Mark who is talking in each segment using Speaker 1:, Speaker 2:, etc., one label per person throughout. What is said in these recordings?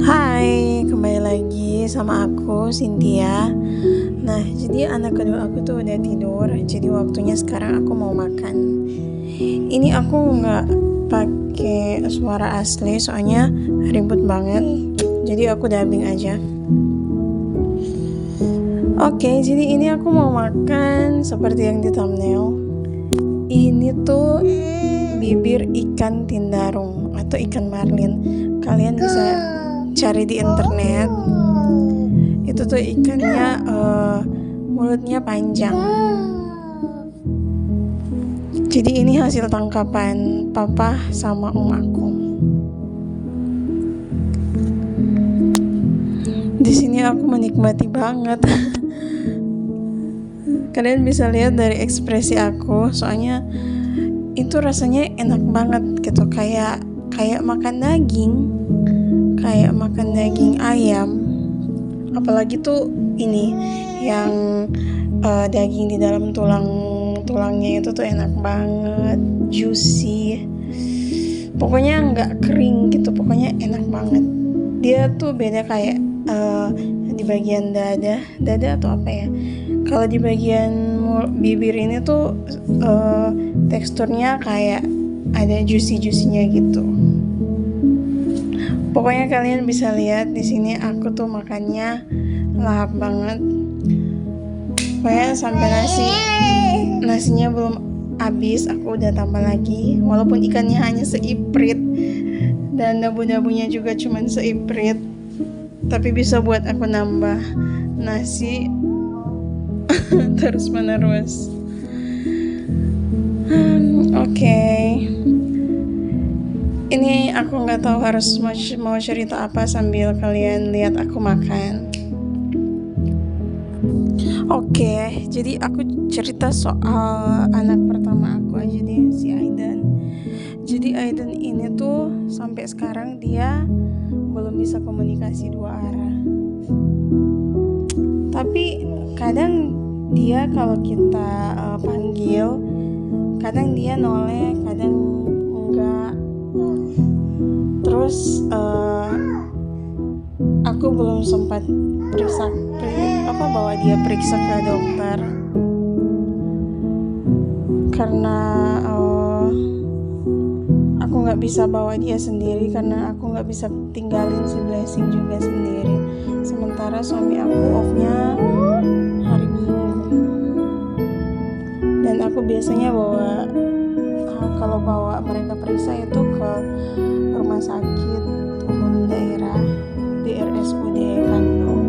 Speaker 1: Hai, kembali lagi sama aku, Cynthia. Nah, jadi anak kedua aku tuh udah tidur, jadi waktunya sekarang aku mau makan. Ini aku nggak pakai suara asli, soalnya ribut banget. Jadi aku dubbing aja. Oke, jadi ini aku mau makan seperti yang di thumbnail. Ini tuh bibir ikan tindarung atau ikan marlin. Kalian bisa cari di internet. Itu tuh ikannya mulutnya panjang. Jadi ini hasil tangkapan papa sama om aku. Di sini aku menikmati banget. Kalian bisa lihat dari ekspresi aku, soalnya itu rasanya enak banget gitu, kayak makan daging ayam. Apalagi tuh ini yang daging di dalam tulangnya itu tuh enak banget, juicy. Pokoknya nggak kering gitu, pokoknya enak banget. Dia tuh beda kayak di bagian dada atau apa ya. Kalau di bagian bibir ini tuh teksturnya kayak ada juicy-juicynya gitu. Pokoknya kalian bisa lihat di sini aku tuh makannya lahap banget. Pokoknya sampai nasinya belum habis, aku udah tambah lagi. Walaupun ikannya hanya seiprit dan dabu-dabunya juga cuman seiprit, tapi bisa buat aku nambah nasi terus menerus. Oke. Ini aku nggak tahu harus mau cerita apa sambil kalian lihat aku makan. Oke, jadi aku cerita soal anak pertama aku aja deh, si Aidan. Jadi Aidan ini tuh sampai sekarang dia belum bisa komunikasi dua arah. Tapi kadang dia kalau kita panggil, kadang dia noleh, kadang enggak. Terus aku belum sempat bawa dia periksa ke dokter karena aku nggak bisa bawa dia sendiri, karena aku nggak bisa tinggalin si Blessing juga sendiri. Sementara suami aku off-nya hari Minggu, dan aku biasanya kalau bawa mereka periksa itu ke rumah sakit umum daerah di RSUD Kandung,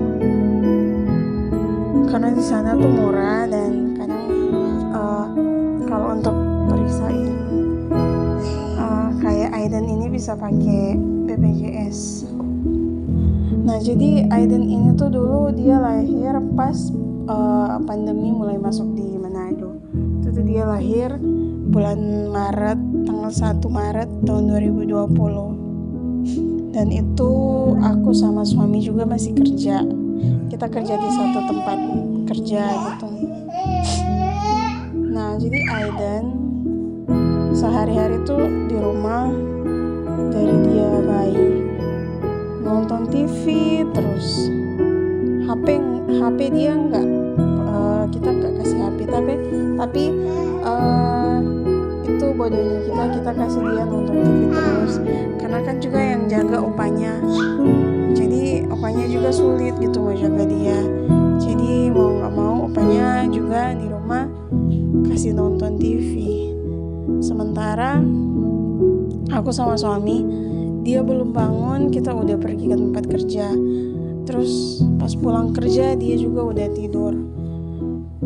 Speaker 1: karena di sana tuh murah, dan kadang kalau untuk periksain kayak Aidan ini bisa pakai BPJS. Nah, jadi Aidan ini tuh dulu dia lahir pas pandemi mulai masuk di Manado. Itu tuh dia lahir bulan Maret, tanggal 1 Maret tahun 2020. Dan itu aku sama suami juga masih kerja. Kita kerja di satu tempat kerja gitu. Nah, jadi Aidan sehari-hari tuh di rumah dari dia bayi, nonton TV terus. HP dia enggak, kita enggak kasih HP, tapi itu bodohnya kita kasih dia nonton TV terus, karena kan juga yang jaga opanya. Jadi opanya juga sulit gitu mau jaga dia. Jadi mau nggak mau opanya juga di rumah kasih nonton TV. Sementara aku sama suami, dia belum bangun, kita udah pergi ke tempat kerja. Terus pas pulang kerja dia juga udah tidur.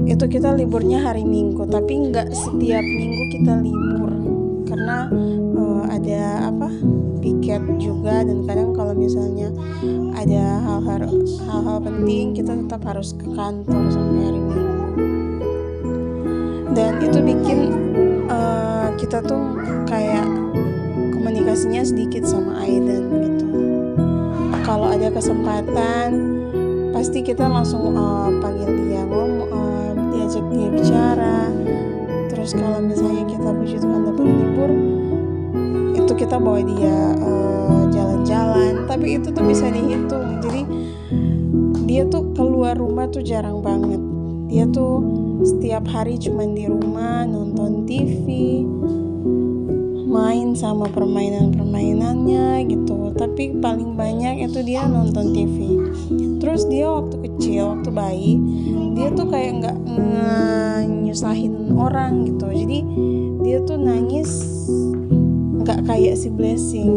Speaker 1: Itu kita liburnya hari Minggu, tapi nggak setiap minggu kita libur, karena ada piket juga, dan kadang kalau misalnya ada hal-hal penting kita tetap harus ke kantor sampai hari Minggu. Dan itu bikin kita tuh kayak komunikasinya sedikit sama Aidan gitu. Kalau ada kesempatan pasti kita langsung panggil dia, diajak dia bicara. Terus kalau misalnya kita puji Tuhan dapat libur, itu kita bawa dia jalan jalan, tapi itu tuh bisa dihitung. Jadi dia tuh keluar rumah tuh jarang banget. Dia tuh setiap hari cuman di rumah nonton TV, main sama permainan-permainannya gitu. Tapi paling banyak itu dia nonton TV. Terus dia waktu kecil, waktu bayi, dia tuh kayak nggak nyusahin orang gitu. Jadi dia tuh nangis nggak kayak si Blessing.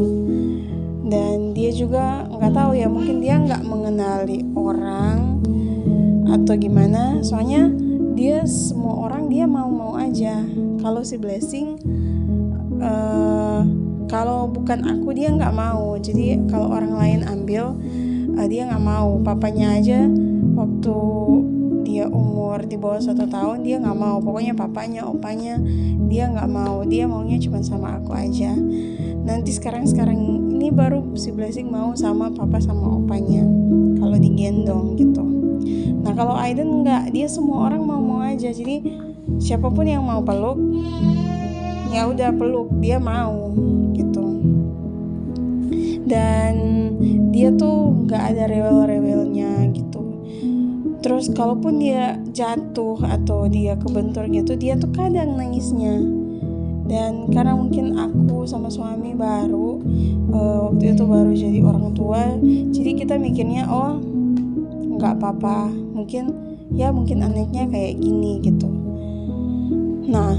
Speaker 1: Dan dia juga nggak tahu ya, mungkin dia nggak mengenali orang atau gimana. Soalnya dia semua orang dia mau aja. Kalau si Blessing, kalau bukan aku dia nggak mau. Jadi kalau orang lain ambil, dia nggak mau. Papanya aja waktu dia umur di bawah 1 tahun dia nggak mau. Pokoknya papanya, opanya dia nggak mau. Dia maunya cuma sama aku aja. Nanti sekarang ini baru si Blessing mau sama papa sama opanya kalau digendong gitu. Nah kalau Aiden enggak, dia semua orang mau aja. Jadi siapapun yang mau peluk, ya udah peluk, dia mau gitu. Dan dia tuh nggak ada rewel-rewelnya gitu. Terus kalaupun dia jatuh atau dia kebentur gitu, dia tuh kadang nangisnya. Dan karena mungkin aku sama suami baru waktu itu baru jadi orang tua, jadi kita mikirnya oh nggak apa-apa, mungkin anaknya kayak gini gitu. Nah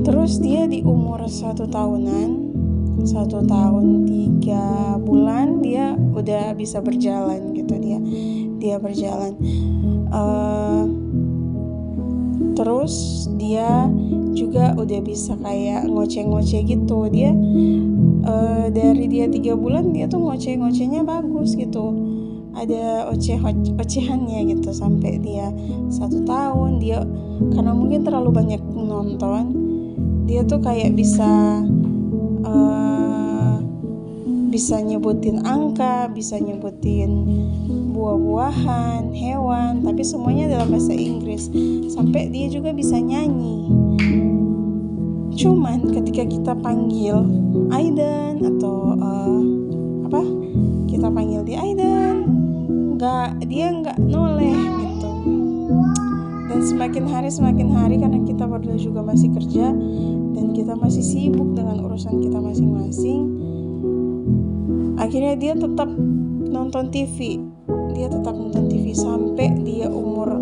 Speaker 1: terus dia di umur 1 tahunan, 1 tahun 3 bulan dia udah bisa berjalan gitu. Dia berjalan. Terus dia juga udah bisa kayak ngoceh-ngoceh gitu. Dia dari dia 3 bulan dia tuh ngoceh-ngocehnya bagus gitu. Ada ocehannya gitu. Sampai dia 1 tahun dia, karena mungkin terlalu banyak nonton, dia tuh kayak bisa nyebutin angka, bisa nyebutin buah-buahan, hewan, tapi semuanya dalam bahasa Inggris. Sampai dia juga bisa nyanyi. Cuman ketika kita panggil Aiden atau kita panggil dia Aiden, dia nggak noleh gitu. Dan semakin hari karena kita berdua juga masih kerja dan kita masih sibuk dengan urusan kita masing-masing, akhirnya dia tetap nonton TV. Sampai dia umur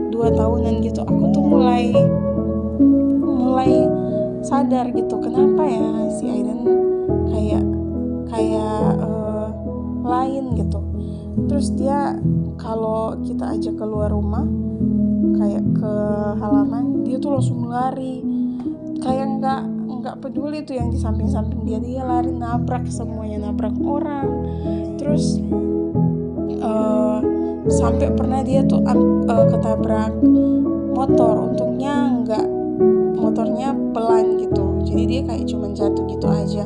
Speaker 1: 2 tahunan gitu. Aku tuh mulai sadar gitu, kenapa ya si Aiden kayak lain gitu. Terus dia kalau kita ajak keluar rumah kayak ke halaman, dia tuh langsung lari, kayak nggak peduli tuh yang di samping-samping dia lari, nabrak semuanya, nabrak orang. Terus sampai pernah dia tuh ketabrak motor. Untungnya nggak, motornya pelan gitu, jadi dia kayak cuman jatuh gitu aja.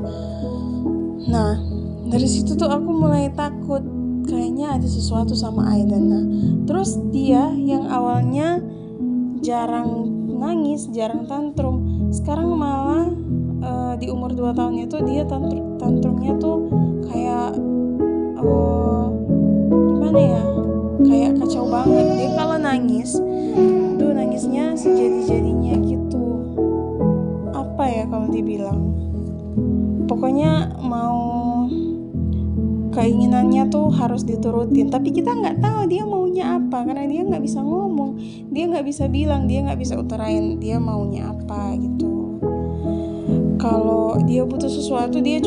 Speaker 1: Nah dari situ tuh aku mulai takut, kayaknya ada sesuatu sama Aiden. Nah terus dia yang awalnya jarang nangis, jarang tantrum, sekarang malah di umur 2 tahun itu dia tantrumnya tuh kayak gimana ya, kayak kacau banget. Dia kalau nangis tuh nangisnya sejadi-jadinya gitu. Apa ya kalau dibilang, pokoknya mau keinginannya tuh harus diturutin, tapi kita nggak tahu dia maunya apa karena dia nggak bisa ngomong, dia nggak bisa bilang, dia nggak bisa utarain dia maunya apa gitu. Kalau dia butuh sesuatu, dia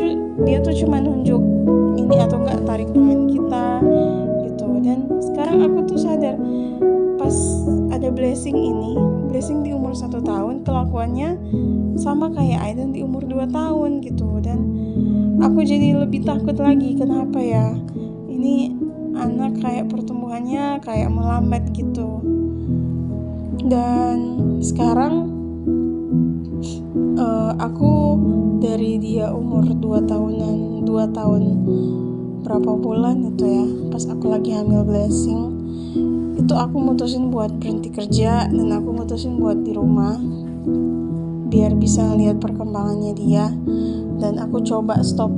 Speaker 1: tuh cuma nunjuk ini atau enggak, tarik tangan kita gitu. Dan sekarang aku tuh sadar pas ada Blessing di umur 1 tahun kelakuannya sama kayak Aiden di umur 2 tahun gitu. Dan aku jadi lebih takut lagi, kenapa ya ini anak kayak pertumbuhannya kayak melambat gitu. Dan sekarang aku dari dia umur 2 tahun berapa bulan itu ya, pas aku lagi hamil Blessing itu, aku mutusin buat berhenti kerja dan aku mutusin buat di rumah biar bisa lihat perkembangannya dia. Dan aku coba stop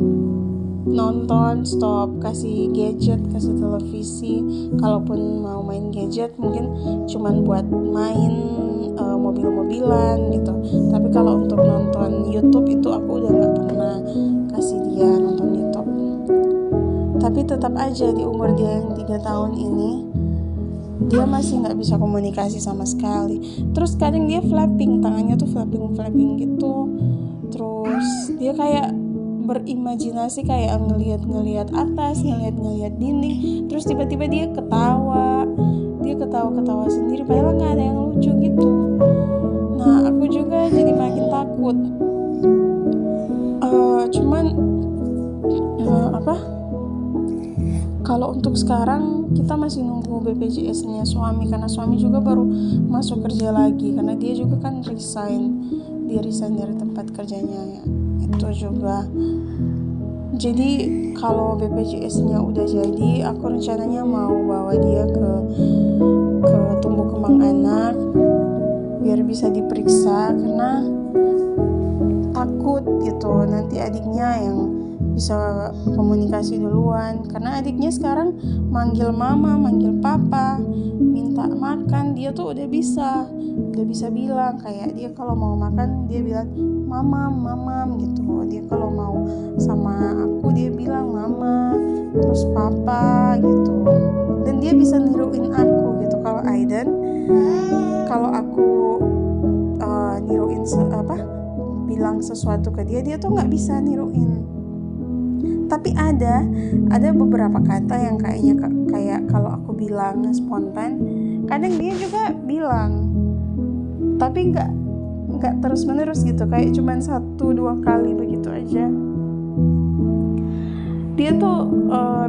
Speaker 1: nonton, stop kasih gadget, kasih televisi. Kalaupun mau main gadget mungkin cuman buat main mobil-mobilan gitu. Tapi kalau untuk nonton YouTube itu aku udah gak pernah kasih dia nonton YouTube. Tapi tetap aja di umur dia yang 3 tahun ini, dia masih gak bisa komunikasi sama sekali. Terus kadang dia flapping, tangannya tuh flapping gitu. Terus dia kayak berimajinasi, kayak ngelihat atas, ngelihat dinding. Terus tiba-tiba dia ketawa sendiri, padahal nggak ada yang lucu gitu. Nah, aku juga jadi makin takut. Kalau untuk sekarang kita masih nunggu BPJS-nya suami, karena suami juga baru masuk kerja lagi, karena dia juga kan resign dari tempat kerjanya ya. Itu juga. Jadi kalau BPJS-nya udah jadi, aku rencananya mau bawa dia ke tumbuh kembang anak biar bisa diperiksa, karena takut gitu nanti adiknya yang bisa komunikasi duluan. Karena adiknya sekarang manggil mama, manggil papa, minta makan, dia tuh udah bisa bilang, kayak dia kalau mau makan dia bilang mamam gitu. Dia kalau mau sama aku dia bilang mama, terus papa gitu. Dan dia bisa niruin aku gitu. Kalau Aiden, kalau aku niruin bilang sesuatu ke dia tuh nggak bisa niruin. Tapi ada beberapa kata yang kayak kalau aku bilang spontan, kadang dia juga bilang, tapi nggak terus menerus gitu, kayak cuman 1-2 kali begitu aja. Dia tuh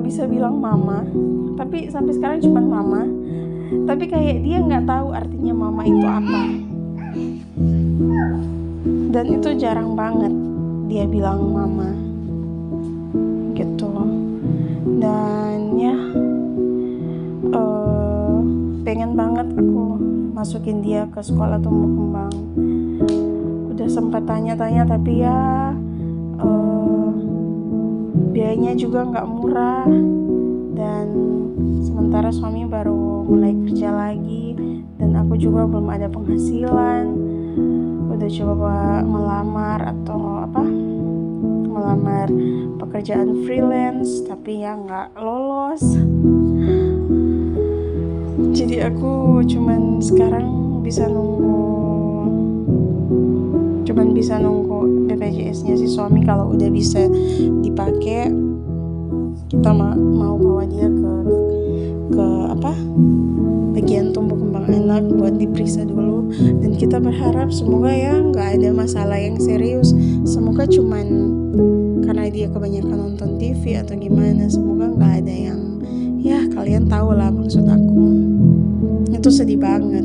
Speaker 1: bisa bilang mama, tapi sampai sekarang cuman mama. Tapi kayak dia nggak tahu artinya mama itu apa. Dan itu jarang banget dia bilang mama gitu. Dan ya pengen banget aku masukin dia ke sekolah tumbuh kembang. Udah sempat tanya-tanya, tapi ya biayanya juga nggak murah, dan sementara suami baru mulai kerja lagi dan aku juga belum ada penghasilan. Udah coba melamar pekerjaan freelance, tapi ya nggak lolos. Jadi aku cuman sekarang bisa nunggu BPJS-nya si suami. Kalau udah bisa dipakai, kita mau bawa dia ke bagian tumbuh kembang anak buat diperiksa dulu. Dan kita berharap semoga ya nggak ada masalah yang serius. Semoga cuman karena dia kebanyakan nonton TV atau gimana. Semoga nggak ada yang, ya kalian tahu lah maksud aku. Itu sedih banget.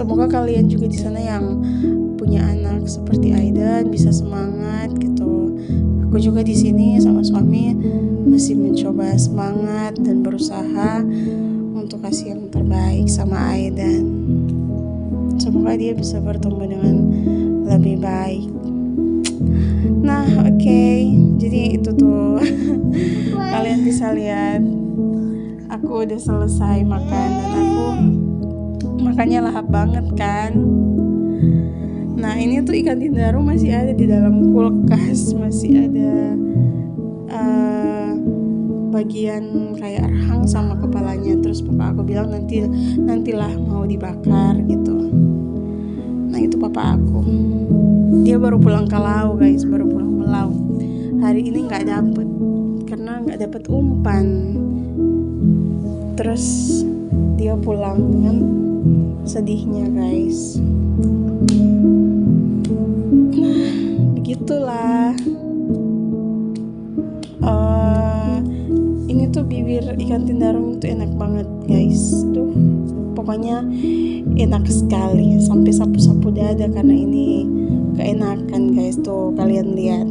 Speaker 1: Semoga kalian juga di sana yang punya anak seperti Aiden bisa semangat gitu. Aku juga di sini sama suami masih mencoba semangat dan berusaha untuk kasih yang terbaik sama Aiden. Semoga dia bisa bertumbuh dengan lebih baik. Nah, oke. Jadi itu tuh kalian bisa lihat aku udah selesai makan, dan aku makannya lahap banget kan. Nah, ini tuh ikan tindaro masih ada di dalam kulkas, masih ada bagian kayak rahang sama kepalanya. Terus papa aku bilang nantilah mau dibakar gitu. Nah, itu papa aku. Dia baru pulang ke laut guys, baru pulang melaut. Hari ini nggak dapet karena nggak dapet umpan. Terus dia pulang dengan sedihnya guys. Nah, begitulah. Ini tuh bibir ikan tindarung itu enak banget guys. Pokoknya enak sekali, sampai sapu-sapu dada karena ini keenakan guys. Tuh kalian lihat,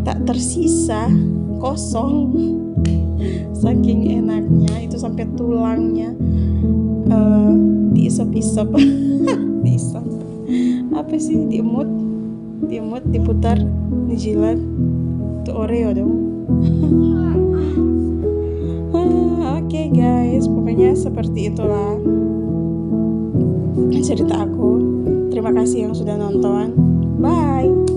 Speaker 1: tak tersisa, kosong. Saking enaknya itu, sampai tulangnya diisap-isap. Diisap apa sih, diemut, diputar, dijilat, itu Oreo dong. Oke guys, pokoknya seperti itulah cerita aku. Terima kasih yang sudah nonton. Bye.